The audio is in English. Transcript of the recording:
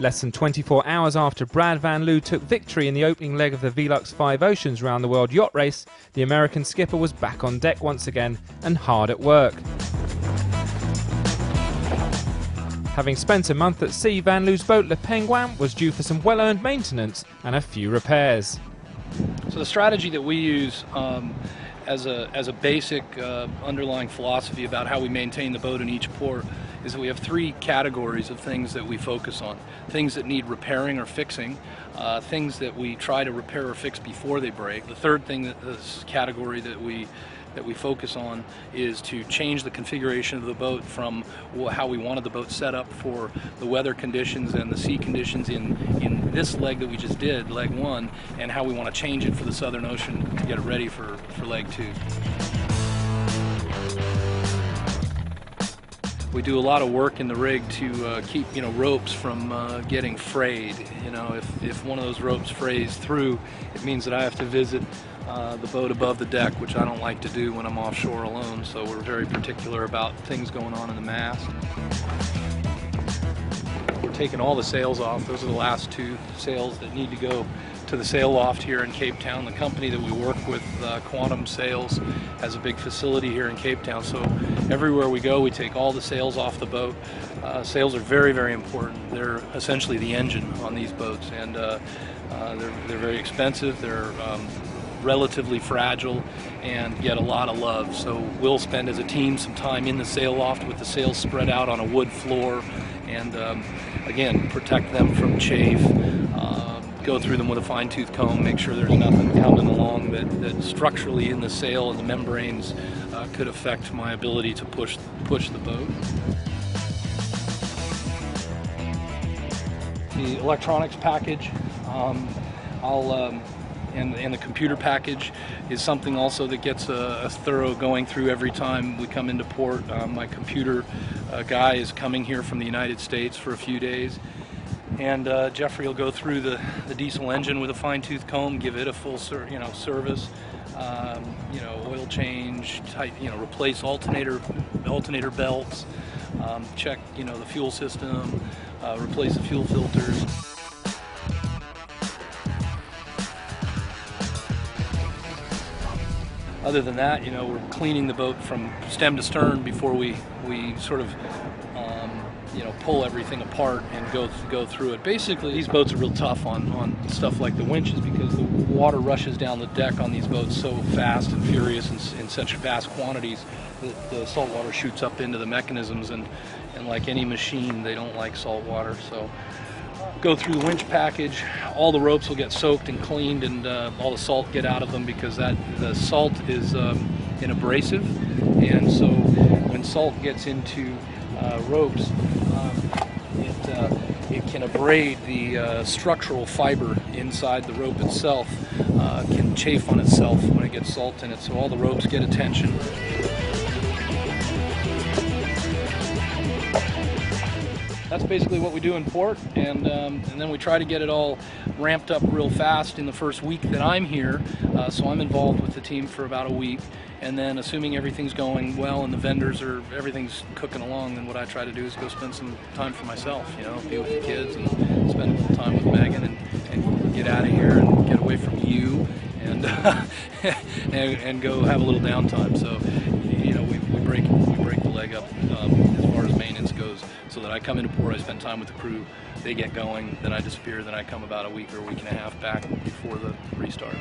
Less than 24 hours after Brad Van Liew took victory in the opening leg of the Velux 5 Oceans round the world yacht race, the American skipper was back on deck once again and hard at work. Having spent a month at sea, Van Liew's boat Le Penguin was due for some well-earned maintenance and a few repairs. So the strategy that we use as a basic underlying philosophy about how we maintain the boat in each port is that we have three categories of things that we focus on. Things that need repairing or fixing, things that we try to repair or fix before they break. The third thing, this category that we focus on, is to change the configuration of the boat from how we wanted the boat set up for the weather conditions and the sea conditions in this leg that we just did, leg 1, and how we want to change it for the Southern Ocean to get it ready for leg 2. We do a lot of work in the rig to keep ropes from getting frayed. If one of those ropes frays through, it means that I have to visit the boat above the deck, which I don't like to do when I'm offshore alone, so we're very particular about things going on in the mast. We're taking all the sails off. Those are the last 2 sails that need to go to the sail loft here in Cape Town. The company that we work with, Quantum Sails, has a big facility here in Cape Town, so everywhere we go we take all the sails off the boat. Sails are very, very important. They're essentially the engine on these boats, and they're very expensive. They're relatively fragile and get a lot of love. So we'll spend as a team some time in the sail loft with the sails spread out on a wood floor and again, protect them from chafe, go through them with a fine-tooth comb, make sure there's nothing coming along that structurally in the sail and the membranes could affect my ability to push the boat. The electronics package, and the computer package is something also that gets a thorough going through every time we come into port. My computer guy is coming here from the United States for a few days, and Jeffrey will go through the diesel engine with a fine-tooth comb, give it a full service, oil change, replace alternator belts, check the fuel system, replace the fuel filters. Other than that, we're cleaning the boat from stem to stern before we sort of pull everything apart and go through it. Basically, these boats are real tough on stuff like the winches because the water rushes down the deck on these boats so fast and furious in such vast quantities that the salt water shoots up into the mechanisms, and like any machine, they don't like salt water. So go through the winch package. All the ropes will get soaked and cleaned, and all the salt get out of them because the salt is an abrasive, and so when salt gets into ropes, it can abrade the structural fiber inside the rope itself, can chafe on itself when it gets salt in it, so all the ropes get attention. That's basically what we do in port, and then we try to get it all ramped up real fast in the first week that I'm here. So I'm involved with the team for about a week, and then assuming everything's going well and the vendors everything's cooking along, then what I try to do is go spend some time for myself, be with the kids and spend a little time with Megan and get out of here and get away from you and and go have a little downtime. So we break the leg up as far as maintenance goes, so that I come into port, I spend time with the crew, they get going, then I disappear, then I come about a week or a week and a half back before the restart.